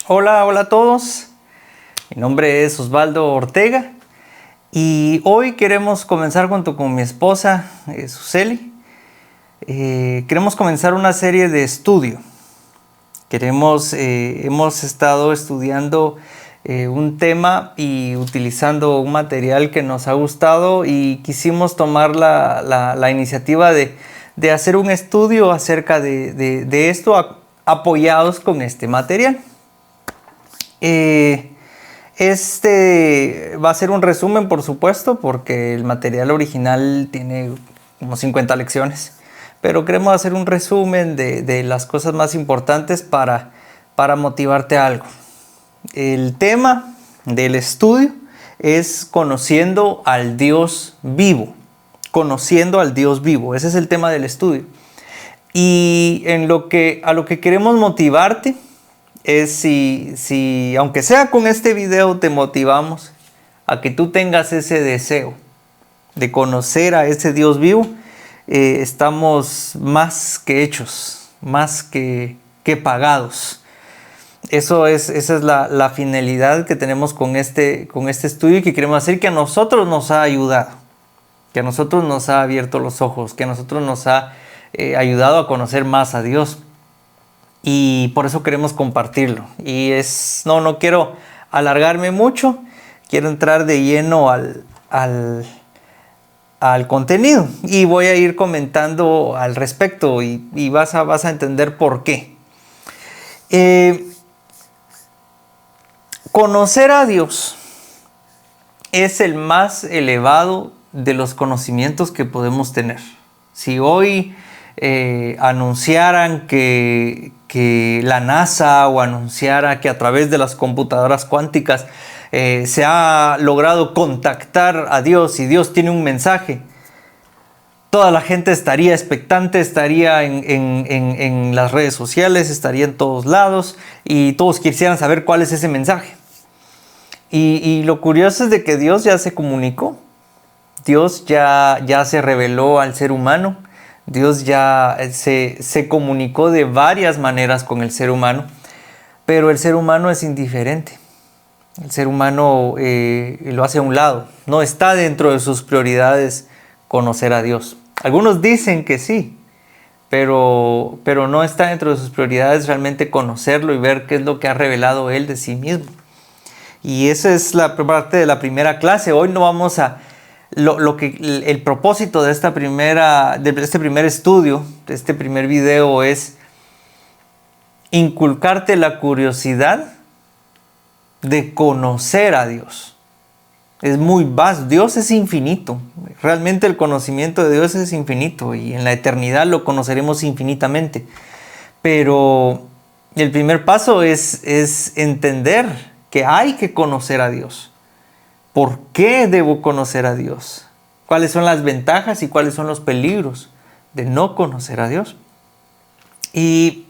Hola a todos. Mi nombre es Osvaldo Ortega y hoy queremos comenzar junto con mi esposa, Suseli. Queremos comenzar una serie de estudio. Hemos estado estudiando un tema y utilizando un material que nos ha gustado y quisimos tomar la iniciativa de hacer un estudio acerca de esto apoyados con este material. Este va a ser un resumen, por supuesto, porque el material original tiene como 50 lecciones. Pero queremos hacer un resumen de las cosas más importantes para motivarte a algo. El tema del estudio es conociendo al Dios vivo. Conociendo al Dios vivo. Ese es el tema del estudio. Y a lo que queremos motivarte es si aunque sea con este video te motivamos a que tú tengas ese deseo de conocer a ese Dios vivo, estamos más que hechos, más que pagados. Esa es la finalidad que tenemos con este estudio y que queremos hacer, que a nosotros nos ha ayudado, que a nosotros nos ha abierto los ojos, que a nosotros nos ha ayudado a conocer más a Dios. Y por eso queremos compartirlo. Y no quiero alargarme mucho, quiero entrar de lleno al contenido. Y voy a ir comentando al respecto y vas a entender por qué. Conocer a Dios es el más elevado de los conocimientos que podemos tener. Si hoy anunciaran que la NASA o anunciara que a través de las computadoras cuánticas se ha logrado contactar a Dios y Dios tiene un mensaje, toda la gente estaría expectante, estaría en las redes sociales, estaría en todos lados y todos quisieran saber cuál es ese mensaje. Y lo curioso es de que Dios ya se comunicó, Dios ya se reveló al ser humano. Dios ya se comunicó de varias maneras con el ser humano, pero el ser humano es indiferente. El ser humano lo hace a un lado. No está dentro de sus prioridades conocer a Dios. Algunos dicen que sí, pero no está dentro de sus prioridades realmente conocerlo y ver qué es lo que ha revelado Él de sí mismo. Y esa es la parte de la primera clase. Hoy no vamos a... El propósito de este primer estudio, de este primer video, es inculcarte la curiosidad de conocer a Dios. Es muy vasto, Dios es infinito, realmente el conocimiento de Dios es infinito y en la eternidad lo conoceremos infinitamente. Pero el primer paso es entender que hay que conocer a Dios. ¿Por qué debo conocer a Dios? ¿Cuáles son las ventajas y cuáles son los peligros de no conocer a Dios? ¿Y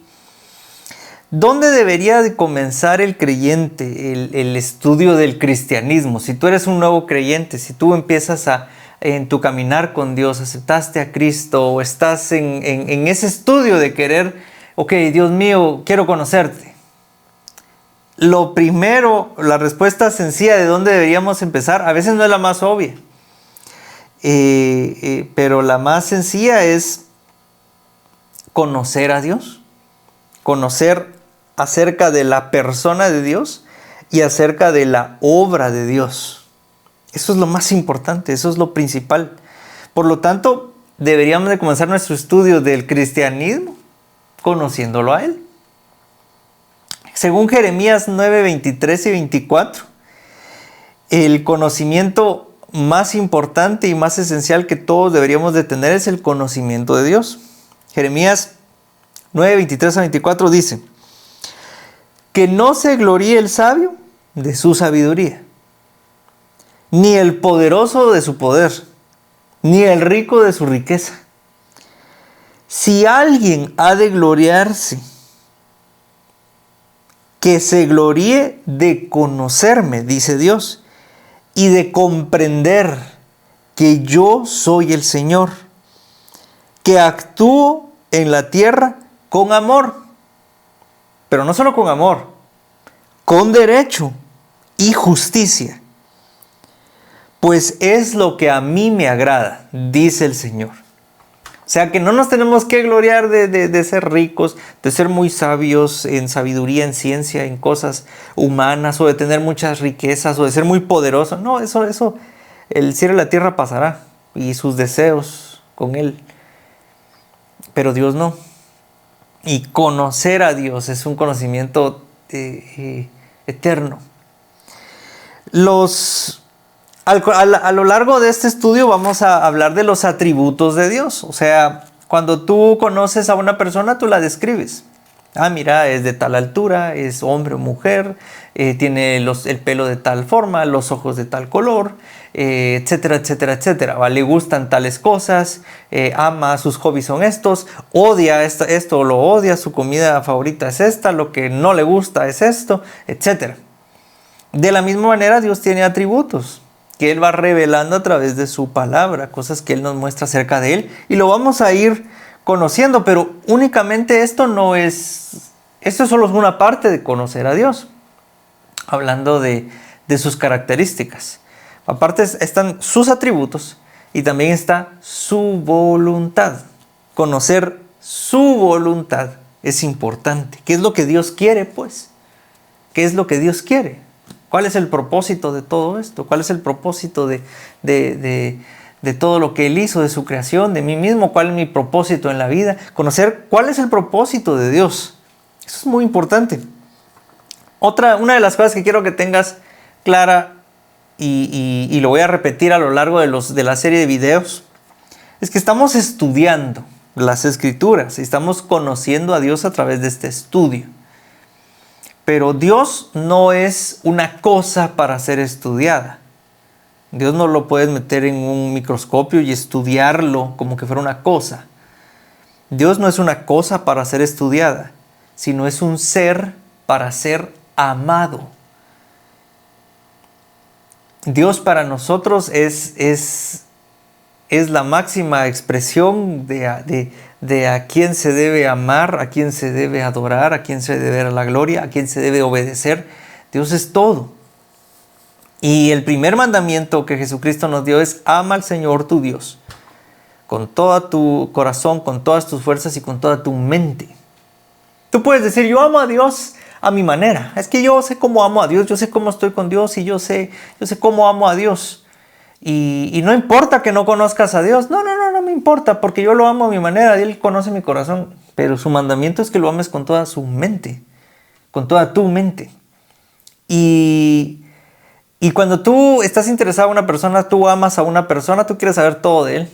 dónde debería de comenzar el creyente el estudio del cristianismo? Si tú eres un nuevo creyente, si tú empiezas en tu caminar con Dios, aceptaste a Cristo o estás en ese estudio de querer, ok, Dios mío, quiero conocerte. Lo primero, la respuesta sencilla de dónde deberíamos empezar, a veces no es la más obvia, pero la más sencilla es conocer a Dios, conocer acerca de la persona de Dios y acerca de la obra de Dios. Eso es lo más importante, eso es lo principal. Por lo tanto, deberíamos de comenzar nuestro estudio del cristianismo conociéndolo a Él. Según Jeremías 9, 23 y 24, el conocimiento más importante y más esencial que todos deberíamos de tener es el conocimiento de Dios. Jeremías 9, 23 a 24 dice: que no se gloríe el sabio de su sabiduría, ni el poderoso de su poder, ni el rico de su riqueza. Si alguien ha de gloriarse, que se gloríe de conocerme, dice Dios, y de comprender que yo soy el Señor, que actúo en la tierra con amor, pero no solo con amor, con derecho y justicia, pues es lo que a mí me agrada, dice el Señor. O sea que no nos tenemos que gloriar de ser ricos, de ser muy sabios en sabiduría, en ciencia, en cosas humanas, o de tener muchas riquezas, o de ser muy poderosos. No, eso, el cielo y la tierra pasará, y sus deseos con Él. Pero Dios no. Y conocer a Dios es un conocimiento eterno. A lo largo de este estudio vamos a hablar de los atributos de Dios. O sea, cuando tú conoces a una persona, tú la describes. Ah, mira, es de tal altura, es hombre o mujer, tiene el pelo de tal forma, los ojos de tal color, etcétera, etcétera, etcétera. ¿Va? Le gustan tales cosas, ama, sus hobbies son estos, odia esto o lo odia, su comida favorita es esta, lo que no le gusta es esto, etcétera. De la misma manera, Dios tiene atributos que Él va revelando a través de su palabra, cosas que Él nos muestra acerca de Él, y lo vamos a ir conociendo, pero únicamente esto solo es una parte de conocer a Dios, hablando de sus características. Aparte están sus atributos y también está su voluntad. Conocer su voluntad es importante. ¿Qué es lo que Dios quiere, pues? ¿Qué es lo que Dios quiere? ¿Cuál es el propósito de todo esto? ¿Cuál es el propósito de todo lo que Él hizo, de su creación, de mí mismo? ¿Cuál es mi propósito en la vida? Conocer cuál es el propósito de Dios. Eso es muy importante. Una de las cosas que quiero que tengas clara, y lo voy a repetir a lo largo de la serie de videos, es que estamos estudiando las Escrituras y estamos conociendo a Dios a través de este estudio. Pero Dios no es una cosa para ser estudiada. Dios no lo puedes meter en un microscopio y estudiarlo como que fuera una cosa. Dios no es una cosa para ser estudiada, sino es un ser para ser amado. Dios para nosotros es la máxima expresión de a quién se debe amar, a quién se debe adorar, a quién se debe dar la gloria, a quién se debe obedecer. Dios es todo. Y el primer mandamiento que Jesucristo nos dio es: ama al Señor tu Dios con todo tu corazón, con todas tus fuerzas y con toda tu mente. Tú puedes decir: yo amo a Dios a mi manera. Es que yo sé cómo amo a Dios, yo sé cómo estoy con Dios y yo sé cómo amo a Dios. Y no importa que no conozcas a Dios. No me importa, porque yo lo amo a mi manera y Él conoce mi corazón. Pero su mandamiento es que lo ames con toda su mente, con toda tu mente. Y cuando tú estás interesado en una persona, tú amas a una persona, tú quieres saber todo de él.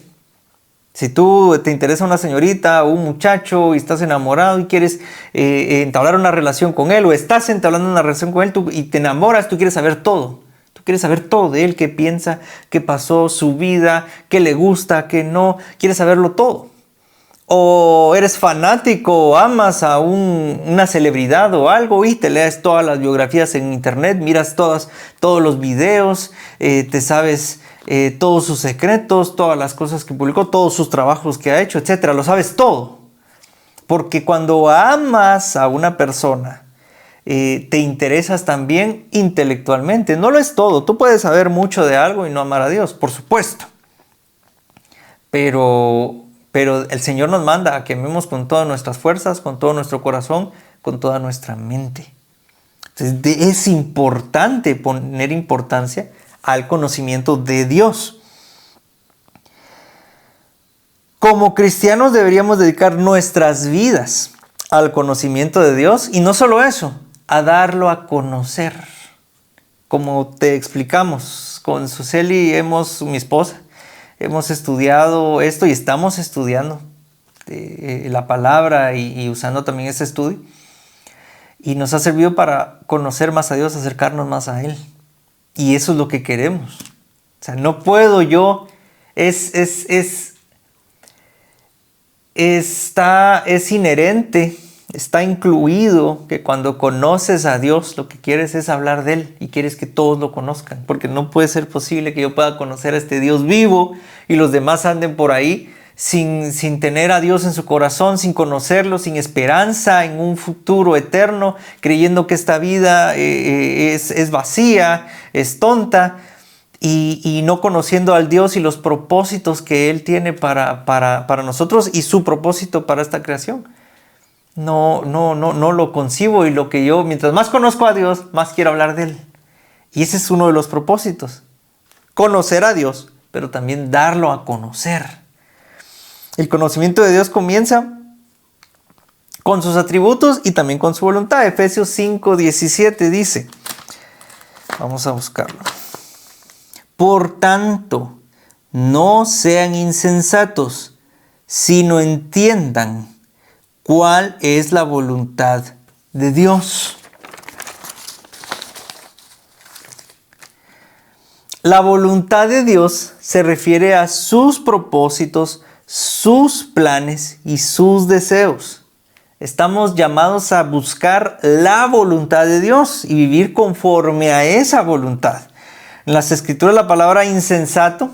Si tú te interesa una señorita o un muchacho y estás enamorado y quieres entablar una relación con él, o estás entablando una relación con él y te enamoras, tú quieres saber todo. Tú quieres saber todo de él, qué piensa, qué pasó, su vida, qué le gusta, qué no. Quieres saberlo todo. O eres fanático o amas a una celebridad o algo y te lees todas las biografías en internet, miras todos los videos, te sabes todos sus secretos, todas las cosas que publicó, todos sus trabajos que ha hecho, etcétera. Lo sabes todo. Porque cuando amas a una persona, te interesas también intelectualmente. No lo es todo. Tú puedes saber mucho de algo y no amar a Dios, por supuesto. Pero el Señor nos manda a que amemos con todas nuestras fuerzas, con todo nuestro corazón, con toda nuestra mente. Entonces, es importante poner importancia al conocimiento de Dios. Como cristianos deberíamos dedicar nuestras vidas al conocimiento de Dios, y no solo eso, a darlo a conocer. Como te explicamos, con Suseli, mi esposa, hemos estudiado esto y estamos estudiando la palabra y usando también este estudio. Y nos ha servido para conocer más a Dios, acercarnos más a Él. Y eso es lo que queremos. O sea, no puedo yo, es inherente, está incluido que cuando conoces a Dios, lo que quieres es hablar de Él y quieres que todos lo conozcan. Porque no puede ser posible que yo pueda conocer a este Dios vivo y los demás anden por ahí sin tener a Dios en su corazón, sin conocerlo, sin esperanza en un futuro eterno, creyendo que esta vida es vacía, es tonta, y no conociendo al Dios y los propósitos que Él tiene para nosotros y su propósito para esta creación. No lo concibo, y lo que yo, mientras más conozco a Dios, más quiero hablar de Él. Y ese es uno de los propósitos. Conocer a Dios, pero también darlo a conocer. El conocimiento de Dios comienza con sus atributos y también con su voluntad. Efesios 5:17 dice, vamos a buscarlo. Por tanto, no sean insensatos, sino entiendan cuál es la voluntad de Dios. La voluntad de Dios se refiere a sus propósitos, sus planes y sus deseos. Estamos llamados a buscar la voluntad de Dios y vivir conforme a esa voluntad. En las Escrituras la palabra insensato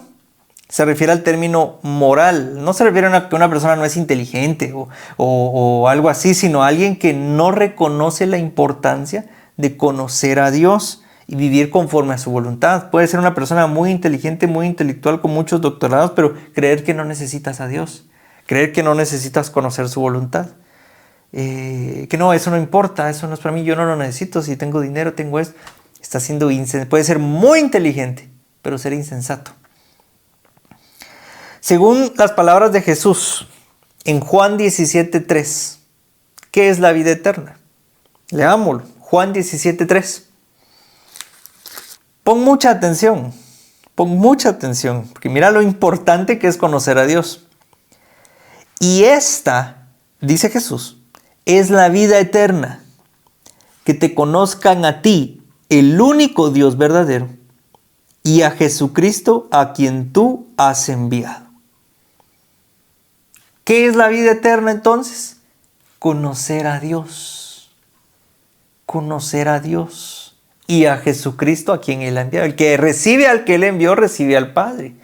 se refiere al término moral. No se refiere a que una persona no es inteligente o algo así, sino a alguien que no reconoce la importancia de conocer a Dios y vivir conforme a su voluntad. Puede ser una persona muy inteligente, muy intelectual, con muchos doctorados, pero creer que no necesitas a Dios, creer que no necesitas conocer su voluntad. Que no, eso no importa, eso no es para mí, yo no lo necesito, si tengo dinero, tengo esto. Está siendo puede ser muy inteligente, pero ser insensato. Según las palabras de Jesús en Juan 17:3, ¿qué es la vida eterna? Leámoslo, Juan 17:3. Pon mucha atención, porque mira lo importante que es conocer a Dios. Y esta, dice Jesús, es la vida eterna, que te conozcan a ti, el único Dios verdadero, y a Jesucristo a quien tú has enviado. ¿Qué es la vida eterna entonces? Conocer a Dios. Conocer a Dios y a Jesucristo a quien Él ha enviado. El que recibe al que Él envió, recibe al Padre.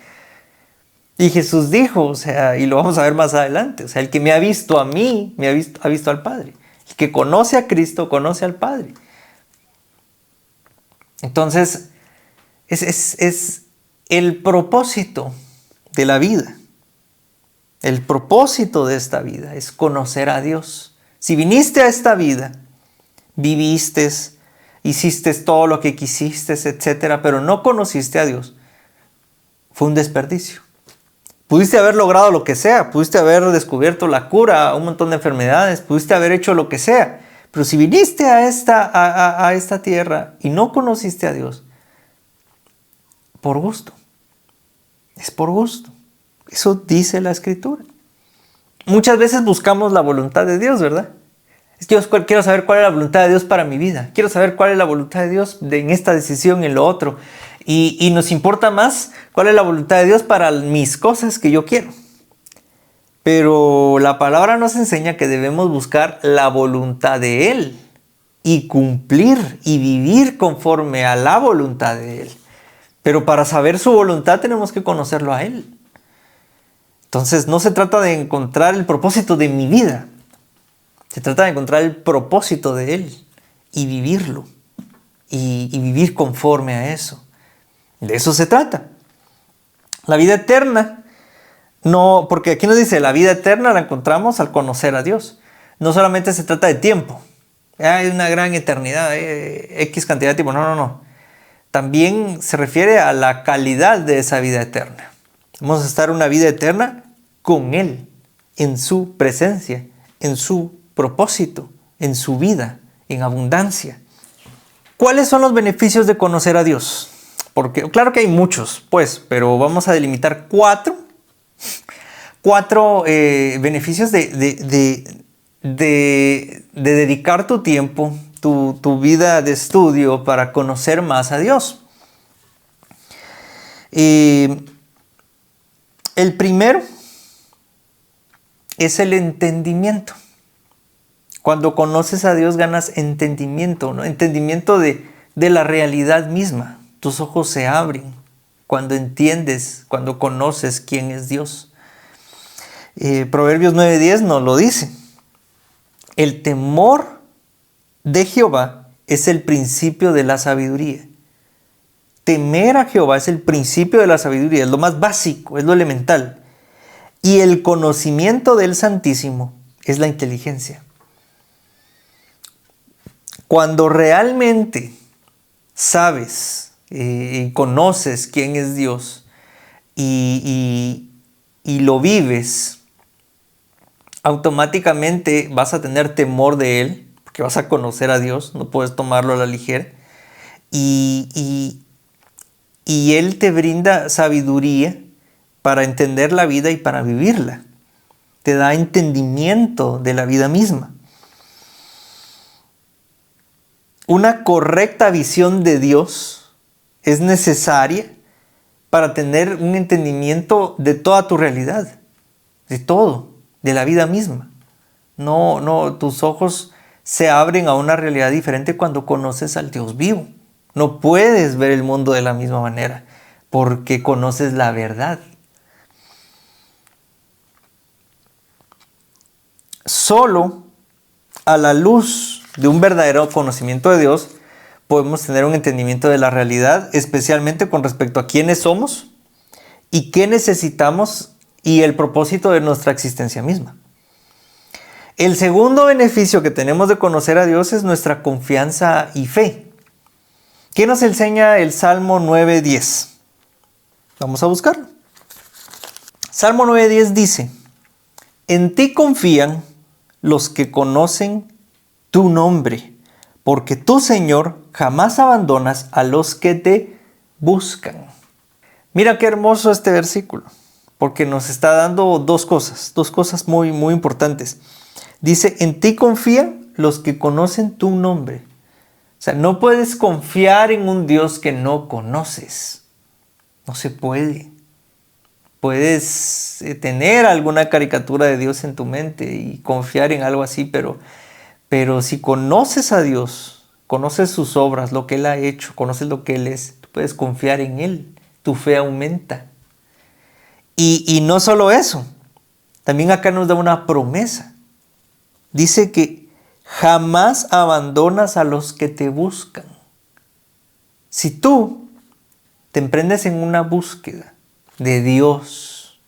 Y Jesús dijo, y lo vamos a ver más adelante, el que me ha visto a mí, ha visto al Padre. El que conoce a Cristo, conoce al Padre. Entonces, es el propósito de la vida. El propósito de esta vida es conocer a Dios. Si viniste a esta vida, viviste, hiciste todo lo que quisiste, etcétera, pero no conociste a Dios, fue un desperdicio. Pudiste haber logrado lo que sea, pudiste haber descubierto la cura a un montón de enfermedades, pudiste haber hecho lo que sea, pero si viniste a esta tierra y no conociste a Dios, por gusto, es por gusto. Eso dice la Escritura. Muchas veces buscamos la voluntad de Dios, ¿verdad? Es que yo quiero saber cuál es la voluntad de Dios para mi vida. Quiero saber cuál es la voluntad de Dios en esta decisión, en lo otro. Y nos importa más cuál es la voluntad de Dios para mis cosas que yo quiero. Pero la palabra nos enseña que debemos buscar la voluntad de Él y cumplir y vivir conforme a la voluntad de Él. Pero para saber su voluntad tenemos que conocerlo a Él. Entonces no se trata de encontrar el propósito de mi vida. Se trata de encontrar el propósito de Él y vivirlo. Y vivir conforme a eso. De eso se trata. La vida eterna, no, porque aquí nos dice, la vida eterna la encontramos al conocer a Dios. No solamente se trata de tiempo. Hay una gran eternidad, X cantidad de tiempo. No. También se refiere a la calidad de esa vida eterna. Vamos a estar una vida eterna con Él, en su presencia, en su propósito, en su vida, en abundancia. ¿Cuáles son los beneficios de conocer a Dios? Porque claro que hay muchos, pero vamos a delimitar cuatro beneficios de dedicar tu tiempo, tu vida de estudio para conocer más a Dios. El primero es el entendimiento. Cuando conoces a Dios ganas entendimiento, ¿no? Entendimiento de la realidad misma. Tus ojos se abren cuando entiendes, cuando conoces quién es Dios. Proverbios 9:10 nos lo dice. El temor de Jehová es el principio de la sabiduría. Temer a Jehová es el principio de la sabiduría, es lo más básico, es lo elemental. Y el conocimiento del Santísimo es la inteligencia. Cuando realmente sabes y conoces quién es Dios y lo vives, automáticamente vas a tener temor de Él, porque vas a conocer a Dios, no puedes tomarlo a la ligera. Y Él te brinda sabiduría para entender la vida y para vivirla. Te da entendimiento de la vida misma. Una correcta visión de Dios es necesaria para tener un entendimiento de toda tu realidad, de todo, de la vida misma. No, tus ojos se abren a una realidad diferente cuando conoces al Dios vivo. No puedes ver el mundo de la misma manera porque conoces la verdad. Solo a la luz de un verdadero conocimiento de Dios podemos tener un entendimiento de la realidad, especialmente con respecto a quiénes somos y qué necesitamos y el propósito de nuestra existencia misma. El segundo beneficio que tenemos de conocer a Dios es nuestra confianza y fe. ¿Qué nos enseña el Salmo 9:10? Vamos a buscarlo. Salmo 9:10 dice: en ti confían los que conocen tu nombre, porque tú, Señor, jamás abandonas a los que te buscan. Mira qué hermoso este versículo, porque nos está dando dos cosas muy, muy importantes. Dice, en ti confían los que conocen tu nombre. O sea, no puedes confiar en un Dios que no conoces. No se puede. Puedes tener alguna caricatura de Dios en tu mente y confiar en algo así, pero si conoces a Dios, conoces sus obras, lo que Él ha hecho, conoces lo que Él es, tú puedes confiar en Él. Tu fe aumenta. Y no solo eso, también acá nos da una promesa. Dice que jamás abandonas a los que te buscan. Si tú te emprendes en una búsqueda de Dios,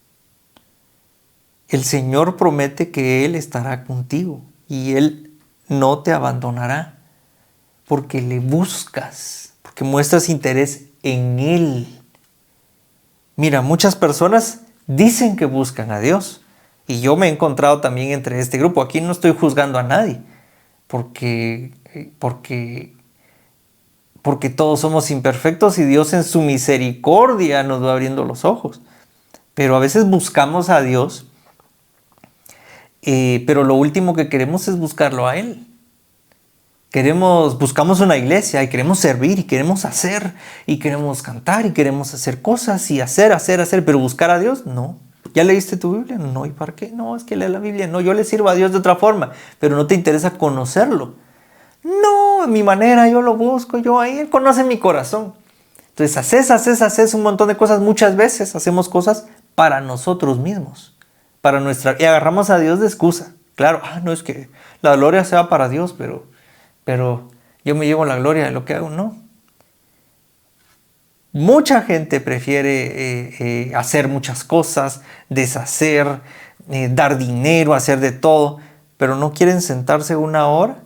el Señor promete que Él estará contigo y Él no te abandonará porque le buscas, porque muestras interés en Él. Mira, muchas personas dicen que buscan a Dios y yo me he encontrado también entre este grupo. Aquí no estoy juzgando a nadie porque todos somos imperfectos y Dios en su misericordia nos va abriendo los ojos. Pero a veces buscamos a Dios, pero lo último que queremos es buscarlo a Él. Buscamos una iglesia y queremos servir y queremos hacer y queremos cantar y queremos hacer cosas y hacer, pero buscar a Dios, no. ¿Ya leíste tu Biblia? No. ¿Y para qué? No, es que lee la Biblia. No, yo le sirvo a Dios de otra forma, pero no te interesa conocerlo. No, a mi manera, yo lo busco, Él conoce mi corazón. Entonces haces un montón de cosas. Muchas veces hacemos cosas para nosotros mismos, y agarramos a Dios de excusa. Claro, no es que la gloria sea para Dios, pero yo me llevo la gloria de lo que hago, no. Mucha gente prefiere hacer muchas cosas, deshacer, dar dinero, hacer de todo, pero no quieren sentarse 1 hora,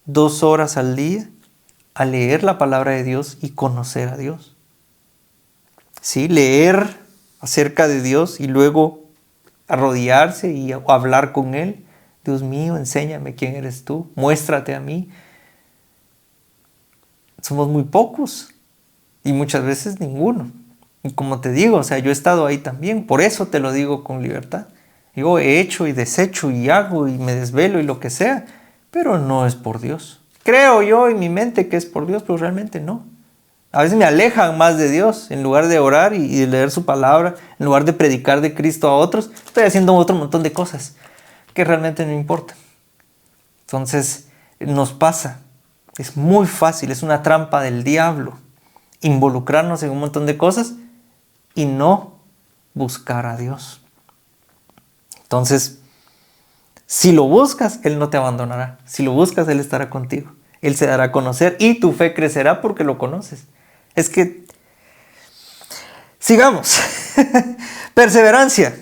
2 horas al día a leer la palabra de Dios y conocer a Dios. Sí, leer acerca de Dios y luego arrodillarse y hablar con Él. Dios mío, enséñame quién eres tú, muéstrate a mí. Somos muy pocos y muchas veces ninguno. Y como te digo, yo he estado ahí también, por eso te lo digo con libertad. Yo he hecho y deshecho y hago y me desvelo y lo que sea, pero no es por Dios. Creo yo en mi mente que es por Dios, pero realmente no. A veces me alejan más de Dios. En lugar de orar y de leer su palabra, en lugar de predicar de Cristo a otros, estoy haciendo otro montón de cosas que realmente no importan. Entonces nos pasa, es muy fácil, es una trampa del diablo involucrarnos en un montón de cosas y no buscar a Dios. Entonces, si lo buscas, Él no te abandonará. Si lo buscas, Él estará contigo. Él se dará a conocer y tu fe crecerá porque lo conoces. Es que, sigamos. Perseverancia.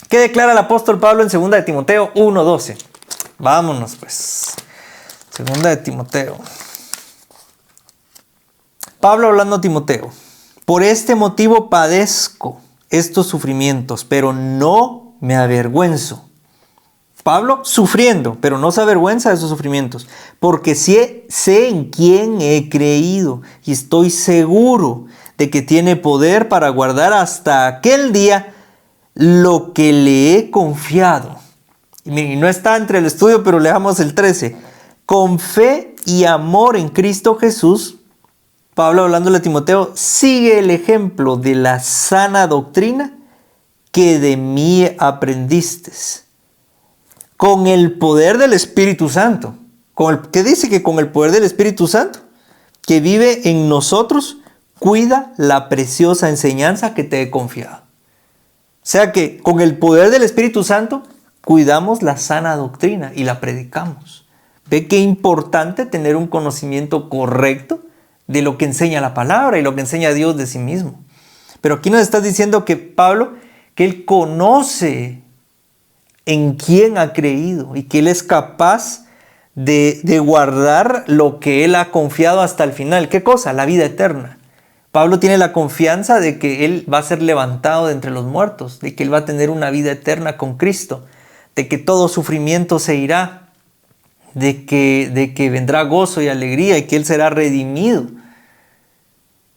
¿Qué declara el apóstol Pablo en 2 de Timoteo 1:12? Vámonos pues. 2 de Timoteo. Pablo hablando a Timoteo. Por este motivo padezco estos sufrimientos, pero no me avergüenzo. Pablo sufriendo, pero no se avergüenza de esos sufrimientos, porque sé en quién he creído y estoy seguro de que tiene poder para guardar hasta aquel día lo que le he confiado. Y no está entre el estudio, pero leamos el 13. Con fe y amor en Cristo Jesús, Pablo hablándole a Timoteo, sigue el ejemplo de la sana doctrina que de mí aprendiste. Con el poder del Espíritu Santo. ¿Qué dice? Que con el poder del Espíritu Santo, que vive en nosotros, cuida la preciosa enseñanza que te he confiado. O sea que con el poder del Espíritu Santo, cuidamos la sana doctrina y la predicamos. Ve qué importante tener un conocimiento correcto de lo que enseña la palabra y lo que enseña Dios de sí mismo. Pero aquí nos está diciendo que Pablo, que él conoce en quién ha creído y que él es capaz de guardar lo que él ha confiado hasta el final. ¿Qué cosa? La vida eterna. Pablo tiene la confianza de que él va a ser levantado de entre los muertos, de que él va a tener una vida eterna con Cristo, de que todo sufrimiento se irá, de que vendrá gozo y alegría y que él será redimido.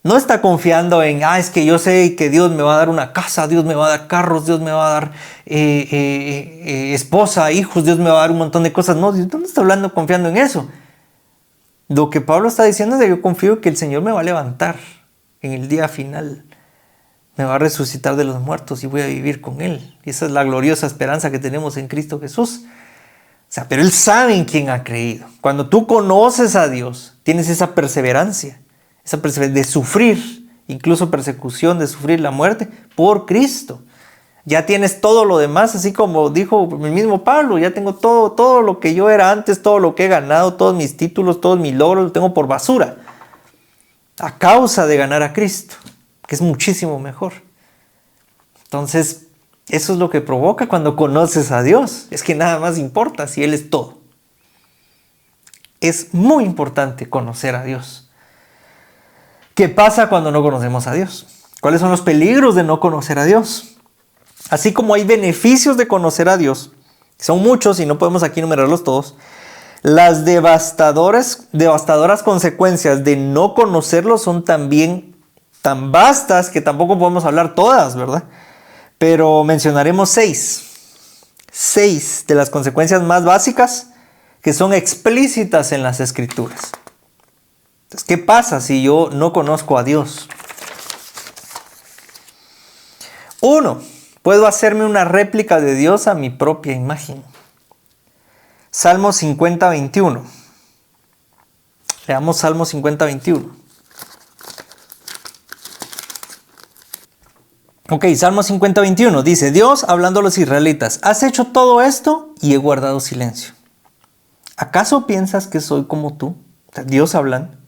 No está confiando en, es que yo sé que Dios me va a dar una casa, Dios me va a dar carros, Dios me va a dar esposa, hijos, Dios me va a dar un montón de cosas. No, Dios no está confiando en eso. Lo que Pablo está diciendo es que yo confío que el Señor me va a levantar en el día final. Me va a resucitar de los muertos y voy a vivir con Él. Y esa es la gloriosa esperanza que tenemos en Cristo Jesús. O sea, pero Él sabe en quién ha creído. Cuando tú conoces a Dios, tienes esa perseverancia de sufrir, incluso persecución, de sufrir la muerte por Cristo. Ya tienes todo lo demás, así como dijo el mismo Pablo, ya tengo todo lo que yo era antes, todo lo que he ganado, todos mis títulos, todos mis logros, lo tengo por basura, a causa de ganar a Cristo, que es muchísimo mejor. Entonces, eso es lo que provoca cuando conoces a Dios, es que nada más importa si Él es todo. Es muy importante conocer a Dios. ¿Qué pasa cuando no conocemos a Dios? ¿Cuáles son los peligros de no conocer a Dios? Así como hay beneficios de conocer a Dios, son muchos y no podemos aquí enumerarlos todos, las devastadoras consecuencias de no conocerlo son también tan vastas que tampoco podemos hablar todas, ¿verdad? Pero mencionaremos 6 de las consecuencias más básicas que son explícitas en las Escrituras. Entonces, ¿qué pasa si yo no conozco a Dios? 1. Puedo hacerme una réplica de Dios a mi propia imagen. Salmo 50:21. Leamos Salmo 50:21. Ok, Salmo 50:21 dice, Dios, hablando a los israelitas, has hecho todo esto y he guardado silencio. ¿Acaso piensas que soy como tú? O sea, Dios hablando.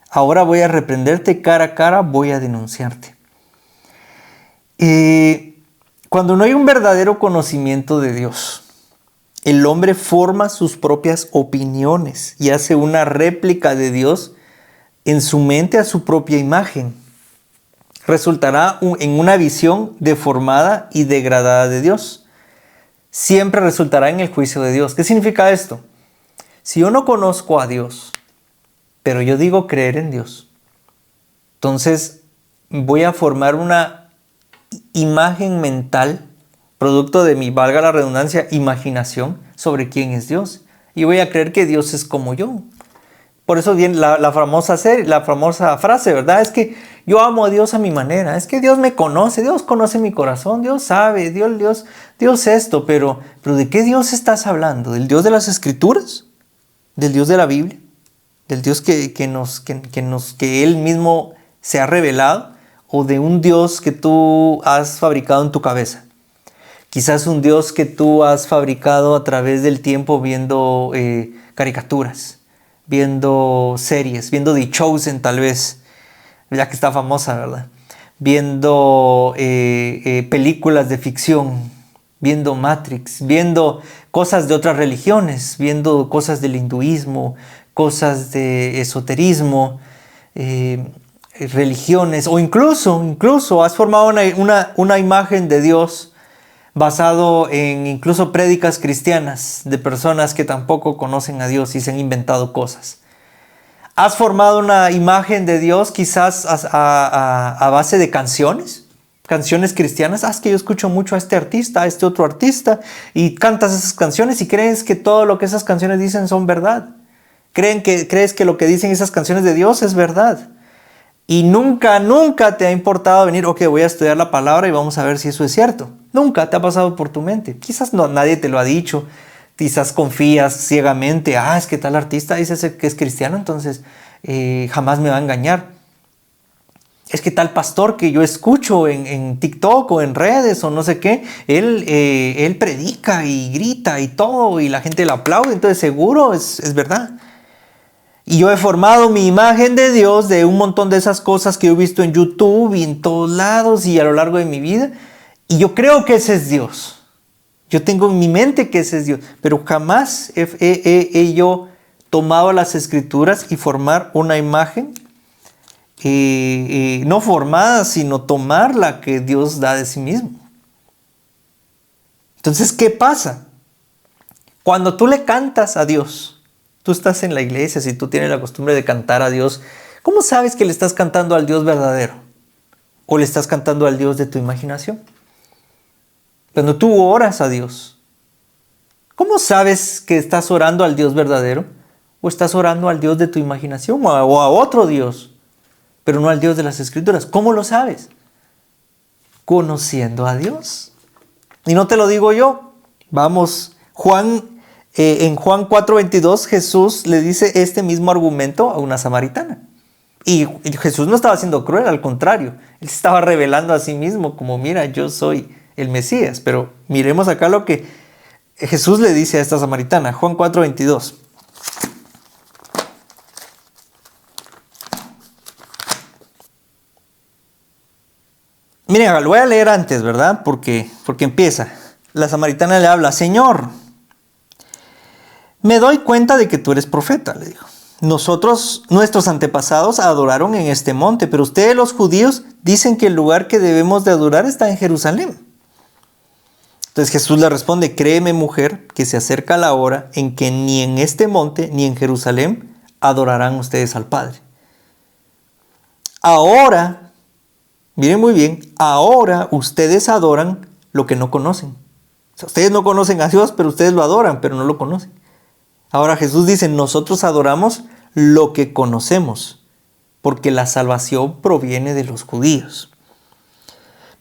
Ahora voy a reprenderte cara a cara, voy a denunciarte. Cuando no hay un verdadero conocimiento de Dios, el hombre forma sus propias opiniones y hace una réplica de Dios en su mente a su propia imagen. Resultará en una visión deformada y degradada de Dios. Siempre resultará en el juicio de Dios. ¿Qué significa esto? Si yo no conozco a Dios, pero yo digo creer en Dios, entonces voy a formar una imagen mental, producto de mi, valga la redundancia, imaginación sobre quién es Dios. Y voy a creer que Dios es como yo. Por eso viene la famosa frase, ¿verdad? Es que yo amo a Dios a mi manera. Es que Dios me conoce, Dios conoce mi corazón, Dios sabe, Dios esto. Pero ¿de qué Dios estás hablando? ¿Del Dios de las Escrituras? ¿Del Dios de la Biblia? ¿Del Dios que Él mismo se ha revelado? ¿O de un Dios que tú has fabricado en tu cabeza? Quizás un Dios que tú has fabricado a través del tiempo viendo caricaturas, viendo series, viendo The Chosen tal vez, ya que está famosa, ¿verdad? Viendo películas de ficción, viendo Matrix, viendo cosas de otras religiones, viendo cosas del hinduismo, cosas de esoterismo, religiones, o incluso has formado una imagen de Dios basado en incluso prédicas cristianas de personas que tampoco conocen a Dios y se han inventado cosas. ¿Has formado una imagen de Dios quizás a base de canciones? Canciones cristianas. Es que yo escucho mucho a este artista, a este otro artista, y cantas esas canciones y crees que todo lo que esas canciones dicen son verdad. Crees que lo que dicen esas canciones de Dios es verdad. Y nunca te ha importado venir, ok, voy a estudiar la palabra y vamos a ver si eso es cierto. Nunca te ha pasado por tu mente. Quizás nadie te lo ha dicho. Quizás confías ciegamente. Es que tal artista dice que es cristiano, entonces jamás me va a engañar. Es que tal pastor que yo escucho en TikTok o en redes o no sé qué, él predica y grita y todo y la gente le aplaude, entonces seguro es verdad. Y yo he formado mi imagen de Dios de un montón de esas cosas que he visto en YouTube y en todos lados y a lo largo de mi vida. Y yo creo que ese es Dios. Yo tengo en mi mente que ese es Dios. Pero jamás he yo tomado las escrituras y formar una imagen no formada, sino tomar la que Dios da de sí mismo. Entonces, ¿qué pasa? Cuando tú le cantas a Dios, tú estás en la iglesia, si tú tienes la costumbre de cantar a Dios, ¿cómo sabes que le estás cantando al Dios verdadero? ¿O le estás cantando al Dios de tu imaginación? Cuando tú oras a Dios, ¿cómo sabes que estás orando al Dios verdadero? ¿O estás orando al Dios de tu imaginación o a otro Dios, pero no al Dios de las Escrituras? ¿Cómo lo sabes? Conociendo a Dios. Y no te lo digo yo. Vamos, en Juan 4:22 Jesús le dice este mismo argumento a una samaritana. Y Jesús no estaba siendo cruel, al contrario. Él se estaba revelando a sí mismo como, mira, yo soy el Mesías. Pero miremos acá lo que Jesús le dice a esta samaritana. Juan 4:22. Miren, lo voy a leer antes, ¿verdad? Porque empieza. La samaritana le habla, Señor, me doy cuenta de que tú eres profeta, le dijo. Nuestros antepasados adoraron en este monte, pero ustedes los judíos dicen que el lugar que debemos de adorar está en Jerusalén. Entonces Jesús le responde, créeme mujer, que se acerca la hora en que ni en este monte ni en Jerusalén adorarán ustedes al Padre. Ahora, miren muy bien, ahora ustedes adoran lo que no conocen. O sea, ustedes no conocen a Dios, pero ustedes lo adoran, pero no lo conocen. Ahora Jesús dice, nosotros adoramos lo que conocemos, porque la salvación proviene de los judíos.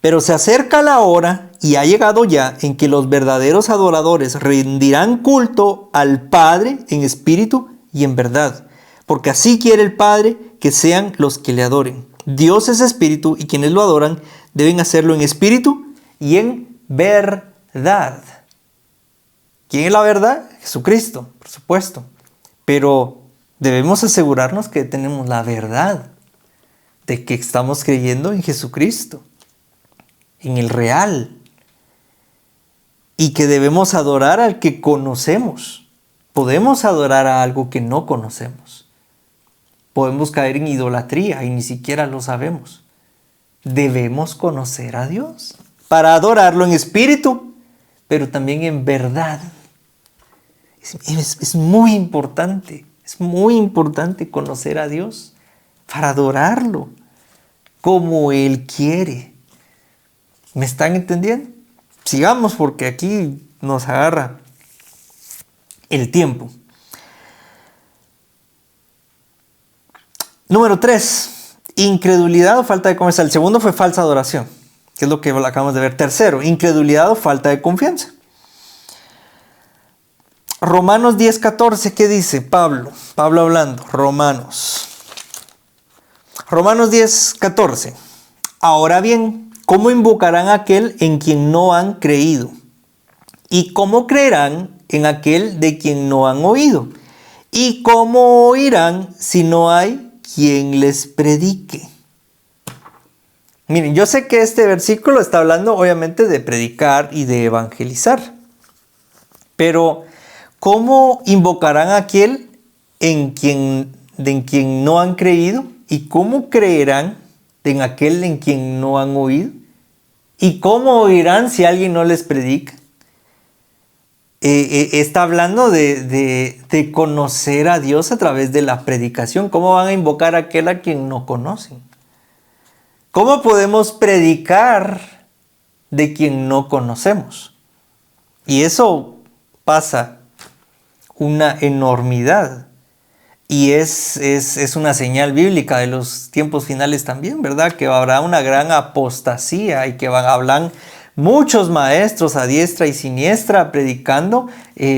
Pero se acerca la hora, y ha llegado ya, en que los verdaderos adoradores rendirán culto al Padre en espíritu y en verdad, porque así quiere el Padre que sean los que le adoren. Dios es espíritu, y quienes lo adoran deben hacerlo en espíritu y en verdad. ¿Quién es la verdad? Jesucristo, por supuesto. Pero debemos asegurarnos que tenemos la verdad, de que estamos creyendo en Jesucristo, en el real, y que debemos adorar al que conocemos. Podemos adorar a algo que no conocemos. Podemos caer en idolatría y ni siquiera lo sabemos. Debemos conocer a Dios para adorarlo en espíritu, pero también en verdad. Es muy importante conocer a Dios para adorarlo como Él quiere. ¿Me están entendiendo? Sigamos porque aquí nos agarra el tiempo. Número 3, incredulidad o falta de confianza. El segundo fue falsa adoración, que es lo que acabamos de ver. Tercero, incredulidad o falta de confianza. Romanos 10:14, ¿qué dice Pablo? Pablo hablando, Romanos 10:14. Ahora bien, ¿cómo invocarán a aquel en quien no han creído? ¿Y cómo creerán en aquel de quien no han oído? ¿Y cómo oirán si no hay quien les predique? Miren, yo sé que este versículo está hablando obviamente de predicar y de evangelizar. Pero, ¿cómo invocarán a aquel en quien no han creído? ¿Y cómo creerán en aquel en quien no han oído? ¿Y cómo oirán si alguien no les predica? Está hablando de conocer a Dios a través de la predicación. ¿Cómo van a invocar a aquel a quien no conocen? ¿Cómo podemos predicar de quien no conocemos? Y eso pasa una enormidad. Y es una señal bíblica de los tiempos finales también, ¿verdad? Que habrá una gran apostasía y que hablan muchos maestros a diestra y siniestra predicando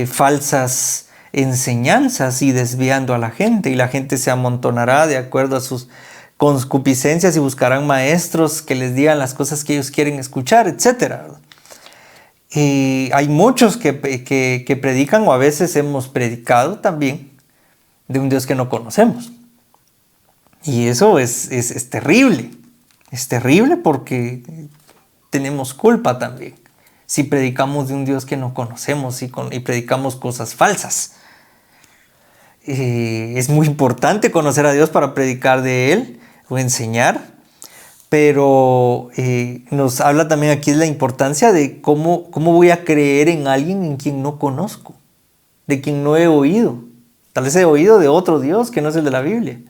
falsas enseñanzas y desviando a la gente. Y la gente se amontonará de acuerdo a sus concupiscencias y buscarán maestros que les digan las cosas que ellos quieren escuchar, etc. Hay muchos que predican, o a veces hemos predicado también, de un Dios que no conocemos. Y eso es terrible. Es terrible porque tenemos culpa también si predicamos de un Dios que no conocemos y predicamos cosas falsas. Es muy importante conocer a Dios para predicar de Él o enseñar, pero nos habla también aquí de la importancia de cómo voy a creer en alguien en quien no conozco, de quien no he oído. Tal vez he oído de otro Dios que no es el de la Biblia.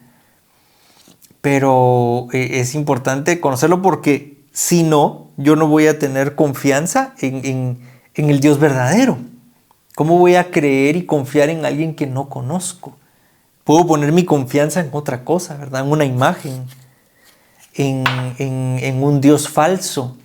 Pero es importante conocerlo porque si no, yo no voy a tener confianza en el Dios verdadero. ¿Cómo voy a creer y confiar en alguien que no conozco? Puedo poner mi confianza en otra cosa, ¿verdad? En una imagen, en un Dios falso,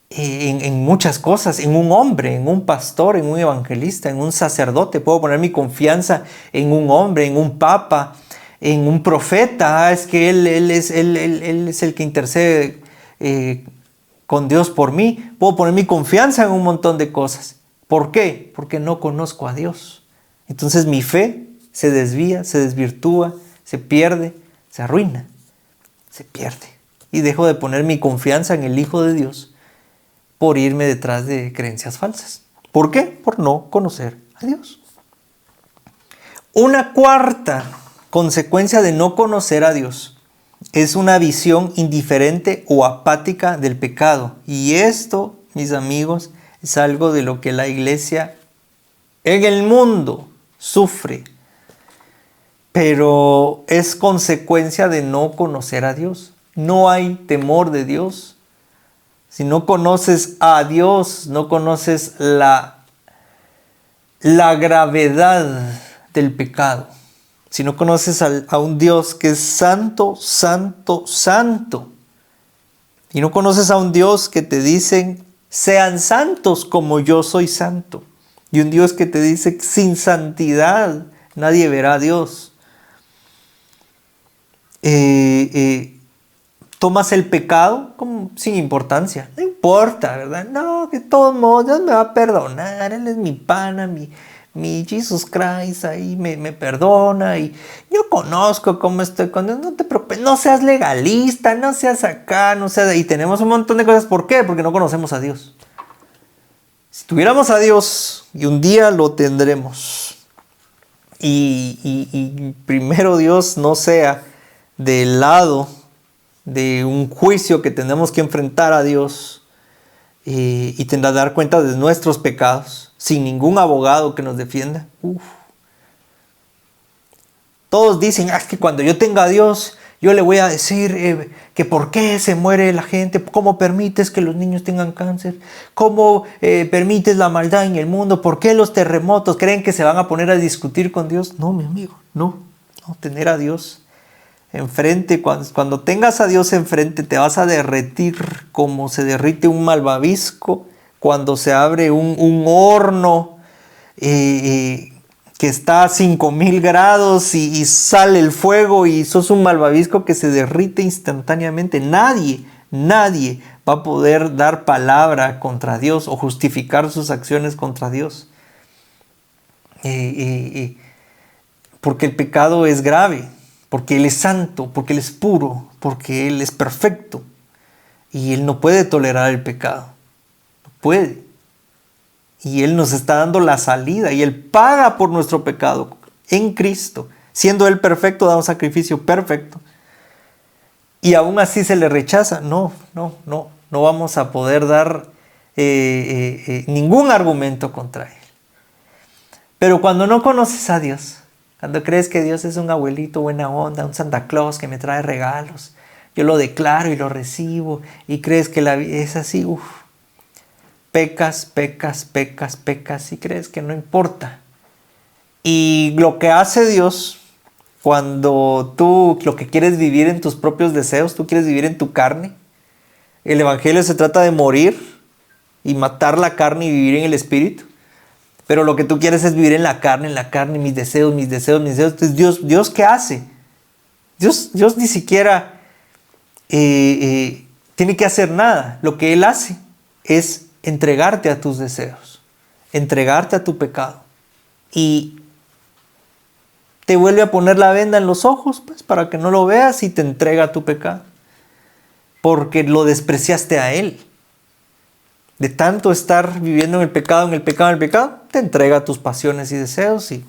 en muchas cosas, en un hombre, en un pastor, en un evangelista, en un sacerdote. Puedo poner mi confianza en un hombre, en un papa, en un profeta. Es que él es el que intercede con Dios por mí. Puedo poner mi confianza en un montón de cosas. ¿Por qué? Porque no conozco a Dios. Entonces mi fe se desvía, se desvirtúa, se pierde, se arruina, se pierde. Y dejo de poner mi confianza en el Hijo de Dios por irme detrás de creencias falsas. ¿Por qué? Por no conocer a Dios. Una cuarta consecuencia de no conocer a Dios es una visión indiferente o apática del pecado. Y esto, mis amigos, es algo de lo que la iglesia en el mundo sufre. Pero es consecuencia de no conocer a Dios. No hay temor de Dios. Si no conoces a Dios, no conoces la gravedad del pecado. Si no conoces a un Dios que es santo, santo, santo. Y no conoces a un Dios que te dice, sean santos como yo soy santo. Y un Dios que te dice, sin santidad nadie verá a Dios. Tomas el pecado como sin importancia. No importa, ¿verdad? No, que de todos modos Dios me va a perdonar. Él es mi pana, mi Jesus Christ ahí me perdona. Y yo conozco cómo estoy con Dios. No te preocupes, no seas legalista, no seas acá, no seas... Y tenemos un montón de cosas. ¿Por qué? Porque no conocemos a Dios. Si tuviéramos a Dios, y un día lo tendremos, y primero Dios no sea del lado de un juicio que tenemos que enfrentar a Dios y tendrá que dar cuenta de nuestros pecados sin ningún abogado que nos defienda. Todos dicen, es que cuando yo tenga a Dios, yo le voy a decir que por qué se muere la gente, cómo permites que los niños tengan cáncer, cómo permites la maldad en el mundo, por qué los terremotos. ¿Creen que se van a poner a discutir con Dios? No, mi amigo, no tener a Dios enfrente, cuando tengas a Dios enfrente, te vas a derretir como se derrite un malvavisco cuando se abre un horno que está a 5000 grados y sale el fuego y sos un malvavisco que se derrite instantáneamente. Nadie va a poder dar palabra contra Dios o justificar sus acciones contra Dios. Porque el pecado es grave, porque Él es santo, porque Él es puro, porque Él es perfecto. Y Él no puede tolerar el pecado. No puede. Y Él nos está dando la salida y Él paga por nuestro pecado en Cristo. Siendo Él perfecto, da un sacrificio perfecto. Y aún así se le rechaza. No vamos a poder dar ningún argumento contra Él. Pero cuando no conoces a Dios, cuando crees que Dios es un abuelito buena onda, un Santa Claus que me trae regalos, yo lo declaro y lo recibo, y crees que la vida es así, pecas, y crees que no importa. Y lo que hace Dios, cuando tú lo que quieres vivir en tus propios deseos, tú quieres vivir en tu carne, el Evangelio se trata de morir y matar la carne y vivir en el Espíritu. Pero lo que tú quieres es vivir en la carne, mis deseos. Entonces, ¿Dios qué hace? Dios ni siquiera tiene que hacer nada. Lo que Él hace es entregarte a tus deseos, entregarte a tu pecado. Y te vuelve a poner la venda en los ojos, pues, para que no lo veas, y te entrega a tu pecado. Porque lo despreciaste a Él. De tanto estar viviendo en el pecado, te entrega a tus pasiones y deseos y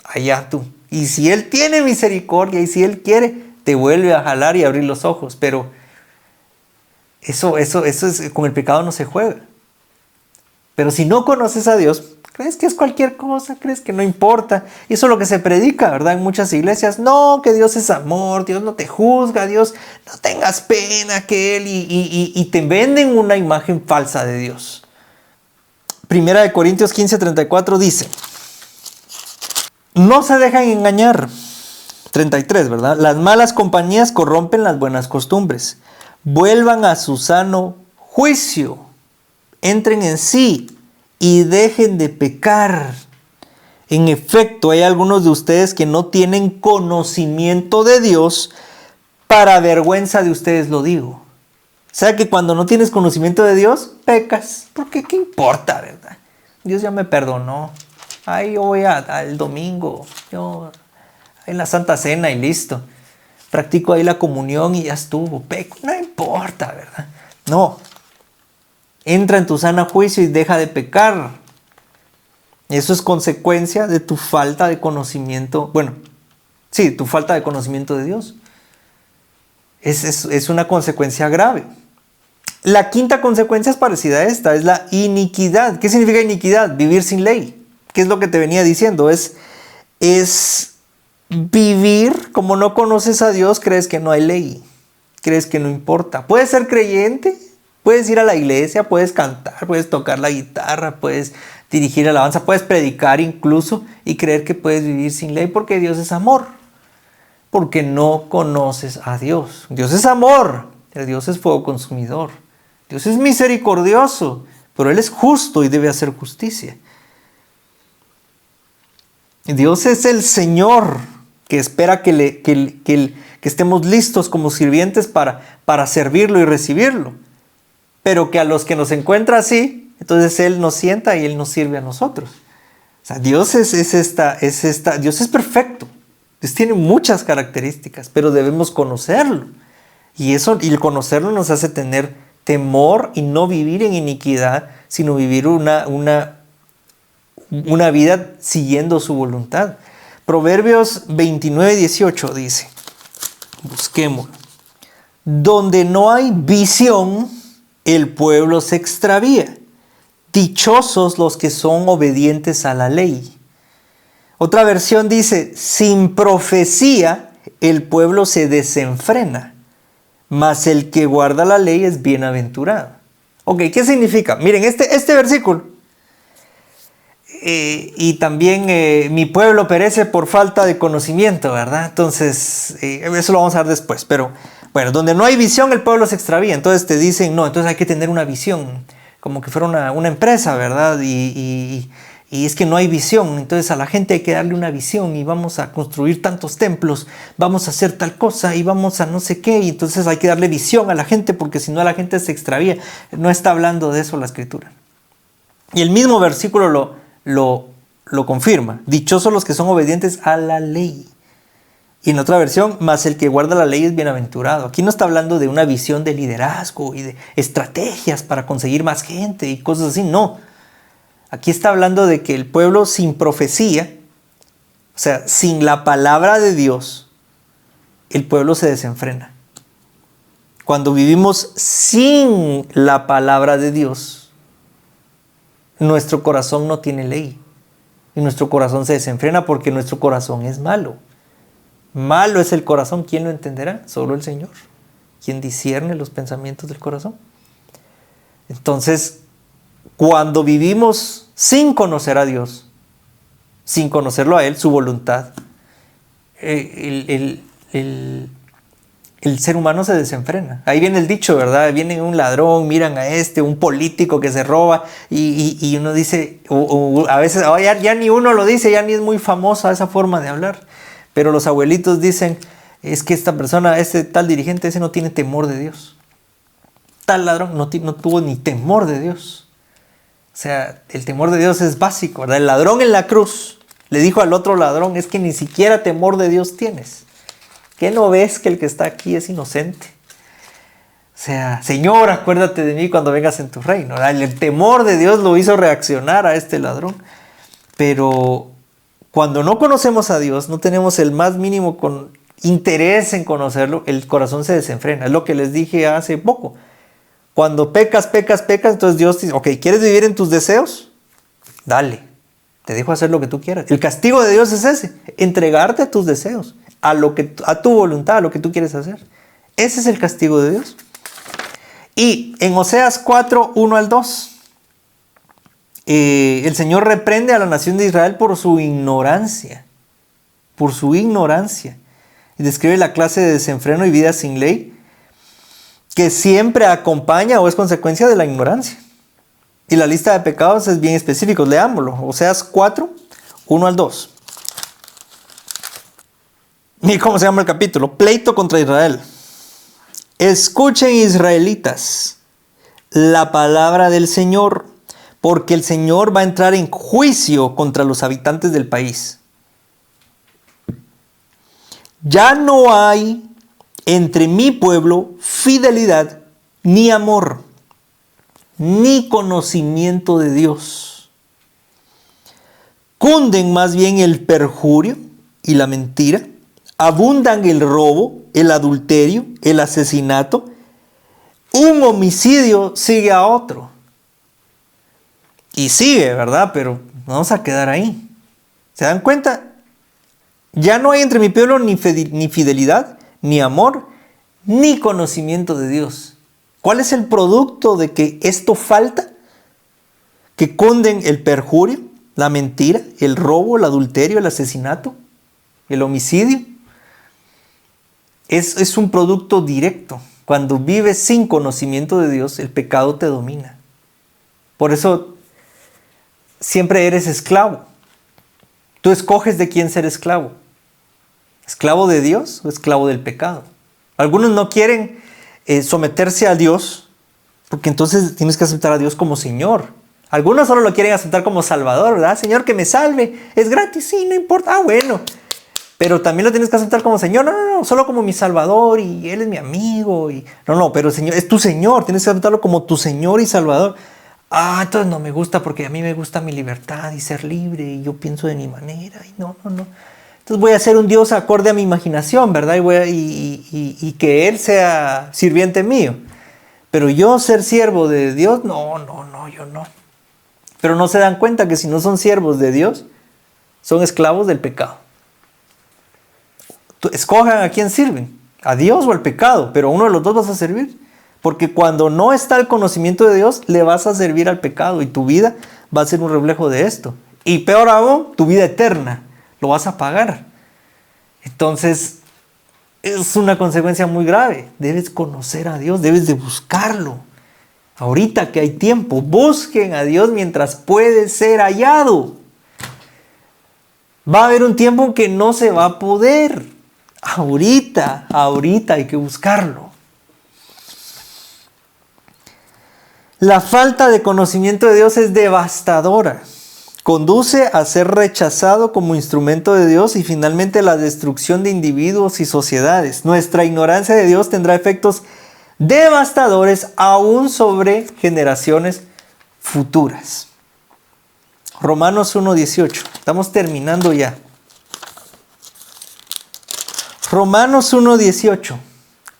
allá tú. Y si Él tiene misericordia y si Él quiere, te vuelve a jalar y abrir los ojos. Pero eso es, con el pecado no se juega. Pero si no conoces a Dios, crees que es cualquier cosa, crees que no importa. Y eso es lo que se predica, ¿verdad? En muchas iglesias. No, que Dios es amor, Dios no te juzga, Dios no tengas pena que Él. Y te venden una imagen falsa de Dios. Primera de Corintios 15:34 dice: no se dejan engañar. 33, ¿verdad? Las malas compañías corrompen las buenas costumbres. Vuelvan a su sano juicio. Entren en sí y dejen de pecar. En efecto, hay algunos de ustedes que no tienen conocimiento de Dios. Para vergüenza de ustedes lo digo. O sea que cuando no tienes conocimiento de Dios, pecas. Porque ¿qué importa, verdad? Dios ya me perdonó. Ay, yo voy al domingo. Yo en la Santa Cena y listo. Practico ahí la comunión y ya estuvo. Peco. No importa, ¿verdad? No. Entra en tu sano juicio y deja de pecar. Eso es consecuencia de tu falta de conocimiento. Bueno, sí, tu falta de conocimiento de Dios. Es una consecuencia grave. La quinta consecuencia es parecida a esta, es la iniquidad. ¿Qué significa iniquidad? Vivir sin ley. ¿Qué es lo que te venía diciendo? Es vivir como no conoces a Dios, crees que no hay ley, crees que no importa. Puedes ser creyente, puedes ir a la iglesia, puedes cantar, puedes tocar la guitarra, puedes dirigir alabanza, puedes predicar incluso y creer que puedes vivir sin ley porque Dios es amor. Porque no conoces a Dios. Dios es amor, Dios es fuego consumidor. Dios es misericordioso, pero Él es justo y debe hacer justicia. Dios es el Señor que espera que estemos listos como sirvientes para servirlo y recibirlo. Pero que a los que nos encuentra así, entonces Él nos sienta y Él nos sirve a nosotros. O sea, Dios Dios es perfecto. Dios tiene muchas características, pero debemos conocerlo. Y el conocerlo nos hace tener temor y no vivir en iniquidad, sino vivir una vida siguiendo su voluntad. Proverbios 29:18 dice, busquémoslo. Donde no hay visión, el pueblo se extravía. Dichosos los que son obedientes a la ley. Otra versión dice, sin profecía, el pueblo se desenfrena, mas el que guarda la ley es bienaventurado. Ok, ¿qué significa? Miren, este versículo. Y también mi pueblo perece por falta de conocimiento, ¿verdad? Entonces, eso lo vamos a ver después. Pero, bueno, donde no hay visión, el pueblo se extravía. Entonces te dicen, no, entonces hay que tener una visión, como que fuera una empresa, ¿verdad? Y Y es que no hay visión, entonces a la gente hay que darle una visión y vamos a construir tantos templos, vamos a hacer tal cosa y vamos a no sé qué, y entonces hay que darle visión a la gente porque si no la gente se extravía. No está hablando de eso la Escritura. Y el mismo versículo lo confirma. Dichosos los que son obedientes a la ley. Y en otra versión, mas el que guarda la ley es bienaventurado. Aquí no está hablando de una visión de liderazgo y de estrategias para conseguir más gente y cosas así, no. Aquí está hablando de que el pueblo sin profecía, o sea, sin la palabra de Dios, el pueblo se desenfrena. Cuando vivimos sin la palabra de Dios, nuestro corazón no tiene ley. Y nuestro corazón se desenfrena porque nuestro corazón es malo. Malo es el corazón. ¿Quién lo entenderá? Solo el Señor. ¿Quién discierne los pensamientos del corazón? Entonces, cuando vivimos sin conocer a Dios, sin conocerlo a Él, su voluntad, el ser humano se desenfrena. Ahí viene el dicho, ¿verdad? Viene un ladrón, miran a un político que se roba y uno dice, a veces ya ni uno lo dice, ya ni es muy famosa esa forma de hablar. Pero los abuelitos dicen, es que esta persona, tal dirigente, ese no tiene temor de Dios. Tal ladrón no tuvo ni temor de Dios. O sea, el temor de Dios es básico, ¿verdad? El ladrón en la cruz le dijo al otro ladrón, es que ni siquiera temor de Dios tienes. ¿Qué no ves que el que está aquí es inocente? O sea, Señor, acuérdate de mí cuando vengas en tu reino. El temor de Dios lo hizo reaccionar a este ladrón. Pero cuando no conocemos a Dios, no tenemos el más mínimo interés en conocerlo, el corazón se desenfrena. Es lo que les dije hace poco. Cuando pecas, entonces Dios dice, ok, ¿quieres vivir en tus deseos? Dale, te dejo hacer lo que tú quieras. El castigo de Dios es ese, entregarte a tus deseos, a tu voluntad, a lo que tú quieres hacer. Ese es el castigo de Dios. Y en Oseas 4, 1 al 2, el Señor reprende a la nación de Israel por su ignorancia. Por su ignorancia. Y describe la clase de desenfreno y vida sin ley que siempre acompaña o es consecuencia de la ignorancia. Y la lista de pecados es bien específica. Leámoslo. Oseas 4, 1 al 2. ¿Y cómo se llama el capítulo? Pleito contra Israel. Escuchen, israelitas, la palabra del Señor, porque el Señor va a entrar en juicio contra los habitantes del país. Ya no hay entre mi pueblo fidelidad, ni amor, ni conocimiento de Dios. Cunden más bien el perjurio y la mentira, abundan el robo, el adulterio, el asesinato. Un homicidio sigue a otro. Y sigue, ¿verdad? Pero vamos a quedar ahí. ¿Se dan cuenta? Ya no hay entre mi pueblo ni fidelidad, ni amor, ni conocimiento de Dios. ¿Cuál es el producto de que esto falta? Que cunden el perjurio, la mentira, el robo, el adulterio, el asesinato, el homicidio. Es un producto directo. Cuando vives sin conocimiento de Dios, el pecado te domina. Por eso siempre eres esclavo. Tú escoges de quién ser esclavo. ¿Esclavo de Dios o esclavo del pecado? Algunos no quieren someterse a Dios porque entonces tienes que aceptar a Dios como Señor. Algunos solo lo quieren aceptar como Salvador, ¿verdad? Señor, que me salve. Es gratis, sí, no importa. Ah, bueno. Pero también lo tienes que aceptar como Señor. No, solo como mi Salvador y Él es mi amigo. Pero Señor, es tu Señor. Tienes que aceptarlo como tu Señor y Salvador. Ah, entonces no me gusta porque a mí me gusta mi libertad y ser libre y yo pienso de mi manera. Y no. Entonces voy a ser un Dios acorde a mi imaginación, ¿verdad? Y que Él sea sirviente mío. Pero yo ser siervo de Dios, no, yo no. Pero no se dan cuenta que si no son siervos de Dios, son esclavos del pecado. Escojan a quién sirven, a Dios o al pecado, pero uno de los dos vas a servir. Porque cuando no está el conocimiento de Dios, le vas a servir al pecado y tu vida va a ser un reflejo de esto. Y peor aún, tu vida eterna, lo vas a pagar. Entonces, es una consecuencia muy grave. Debes conocer a Dios, debes de buscarlo. Ahorita que hay tiempo, busquen a Dios mientras puede ser hallado. Va a haber un tiempo en que no se va a poder. Ahorita hay que buscarlo. La falta de conocimiento de Dios es devastadora. Conduce a ser rechazado como instrumento de Dios y finalmente a la destrucción de individuos y sociedades. Nuestra ignorancia de Dios tendrá efectos devastadores aún sobre generaciones futuras. Romanos 1:18. Estamos terminando ya. Romanos 1:18.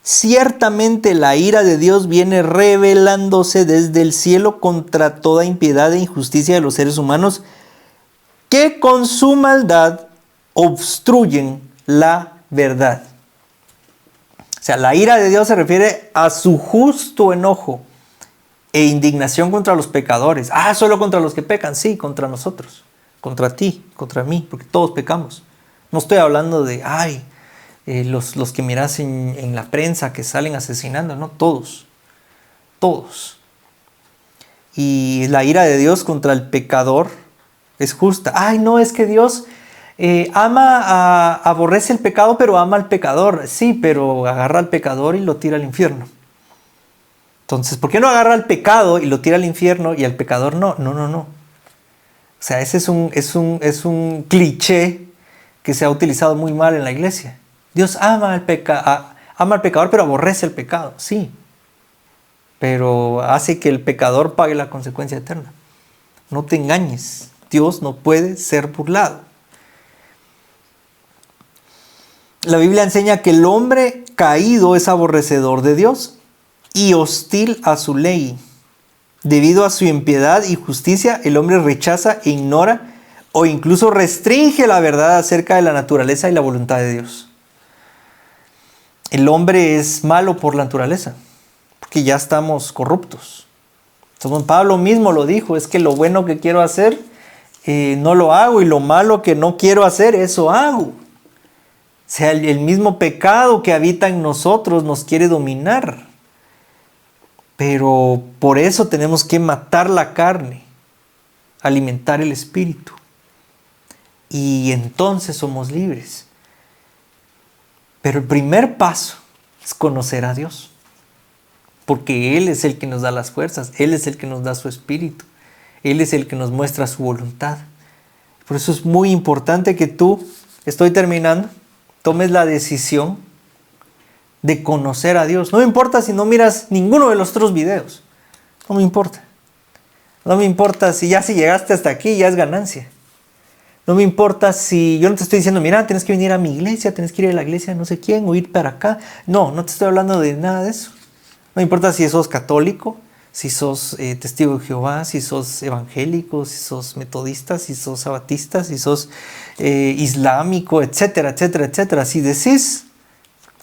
Ciertamente la ira de Dios viene revelándose desde el cielo contra toda impiedad e injusticia de los seres humanos que con su maldad obstruyen la verdad. O sea, la ira de Dios se refiere a su justo enojo e indignación contra los pecadores. Solo contra los que pecan. Sí, contra nosotros, contra ti, contra mí, porque todos pecamos. No estoy hablando de, los que miras en la prensa que salen asesinando, no, todos. Y la ira de Dios contra el pecador es justa. No, es que Dios aborrece el pecado, pero ama al pecador. Sí, pero agarra al pecador y lo tira al infierno. Entonces, ¿por qué no agarra al pecado y lo tira al infierno y al pecador no? No. O sea, ese es un cliché que se ha utilizado muy mal en la iglesia. Dios ama al pecador, pero aborrece el pecado. Sí, pero hace que el pecador pague la consecuencia eterna. No te engañes. Dios no puede ser burlado. La Biblia enseña que el hombre caído es aborrecedor de Dios y hostil a su ley. Debido a su impiedad y justicia, el hombre rechaza e ignora o incluso restringe la verdad acerca de la naturaleza y la voluntad de Dios. El hombre es malo por naturaleza, porque ya estamos corruptos. Entonces, Pablo mismo lo dijo, es que lo bueno que quiero hacer no lo hago y lo malo que no quiero hacer, eso hago. O sea, el mismo pecado que habita en nosotros nos quiere dominar. Pero por eso tenemos que matar la carne, alimentar el espíritu. Y entonces somos libres. Pero el primer paso es conocer a Dios. Porque Él es el que nos da las fuerzas, Él es el que nos da su espíritu, Él es el que nos muestra su voluntad. Por eso es muy importante que tú, estoy terminando, tomes la decisión de conocer a Dios. No me importa si no miras ninguno de los otros videos. No me importa. No me importa si llegaste hasta aquí, ya es ganancia. No me importa si yo no te estoy diciendo, mira, tienes que venir a mi iglesia, tienes que ir a la iglesia de no sé quién o ir para acá. No te estoy hablando de nada de eso. No me importa si sos católico, si sos testigo de Jehová, si sos evangélico, si sos metodista, si sos sabatista, si sos islámico, etcétera, etcétera, etcétera. Si decís,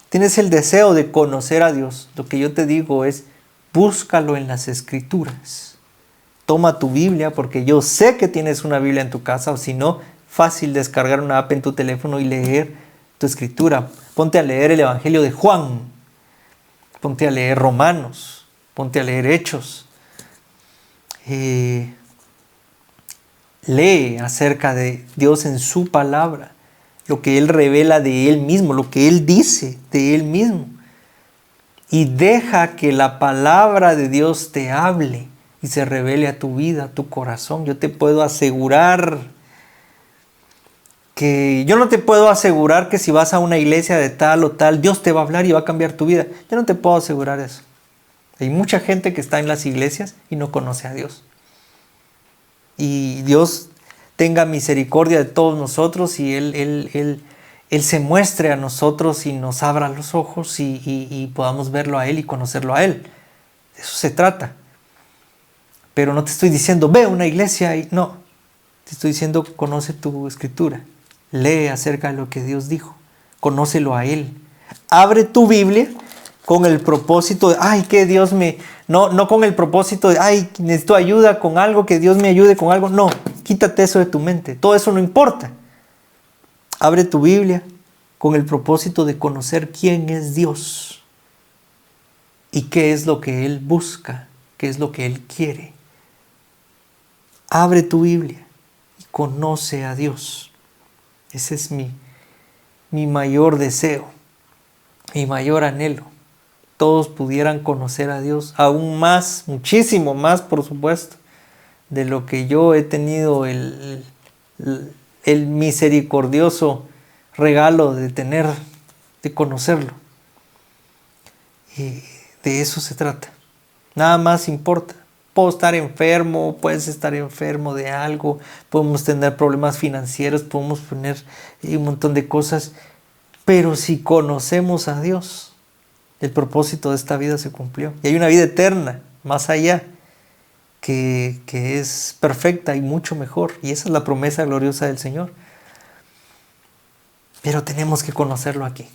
tienes el deseo de conocer a Dios, lo que yo te digo es, búscalo en las Escrituras. Toma tu Biblia, porque yo sé que tienes una Biblia en tu casa, o si no, fácil descargar una app en tu teléfono y leer tu Escritura. Ponte a leer el Evangelio de Juan, ponte a leer Romanos, ponte a leer Hechos. Lee acerca de Dios en su palabra, lo que Él revela de Él mismo, lo que Él dice de Él mismo. Y deja que la palabra de Dios te hable y se revele a tu vida, a tu corazón. Yo te puedo asegurar yo no te puedo asegurar que si vas a una iglesia de tal o tal, Dios te va a hablar y va a cambiar tu vida. Yo no te puedo asegurar eso. Hay mucha gente que está en las iglesias y no conoce a Dios. Y Dios tenga misericordia de todos nosotros y Él se muestre a nosotros y nos abra los ojos y podamos verlo a Él y conocerlo a Él. De eso se trata. Pero no te estoy diciendo, ve a una iglesia y no. Te estoy diciendo, conoce tu Escritura. Lee acerca de lo que Dios dijo. Conócelo a Él. Abre tu Biblia con el propósito de, que Dios no con el propósito de, necesito ayuda con algo, que Dios me ayude con algo. No, quítate eso de tu mente. Todo eso no importa. Abre tu Biblia con el propósito de conocer quién es Dios y qué es lo que Él busca qué es lo que Él quiere. Abre tu Biblia y conoce a Dios. Ese es mi mayor deseo, mi mayor anhelo. Todos pudieran conocer a Dios, aún más, muchísimo más, por supuesto, de lo que yo he tenido el misericordioso regalo de tener, de conocerlo. Y de eso se trata. Nada más importa. Puedo estar enfermo, puedes estar enfermo de algo, podemos tener problemas financieros, podemos tener un montón de cosas, pero si conocemos a Dios, el propósito de esta vida se cumplió. Y hay una vida eterna, más allá, que es perfecta y mucho mejor. Y esa es la promesa gloriosa del Señor. Pero tenemos que conocerlo aquí.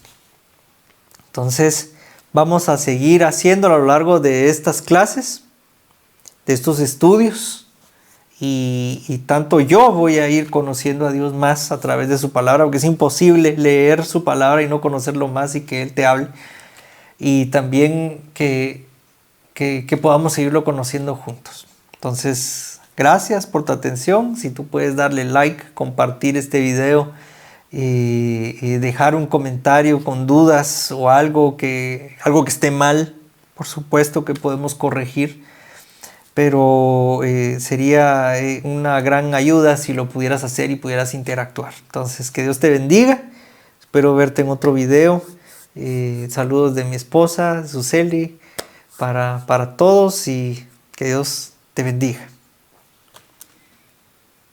Entonces, vamos a seguir haciéndolo a lo largo de estas clases, de estos estudios. Y tanto yo voy a ir conociendo a Dios más a través de su palabra, porque es imposible leer su palabra y no conocerlo más y que Él te hable. Y también que podamos seguirlo conociendo juntos. Entonces, gracias por tu atención. Si tú puedes darle like, compartir este video, dejar un comentario con dudas o algo que esté mal, por supuesto que podemos corregir, pero sería una gran ayuda si lo pudieras hacer y pudieras interactuar. Entonces, que Dios te bendiga. Espero verte en otro video. Saludos de mi esposa, Suseli, para todos, y que Dios te bendiga.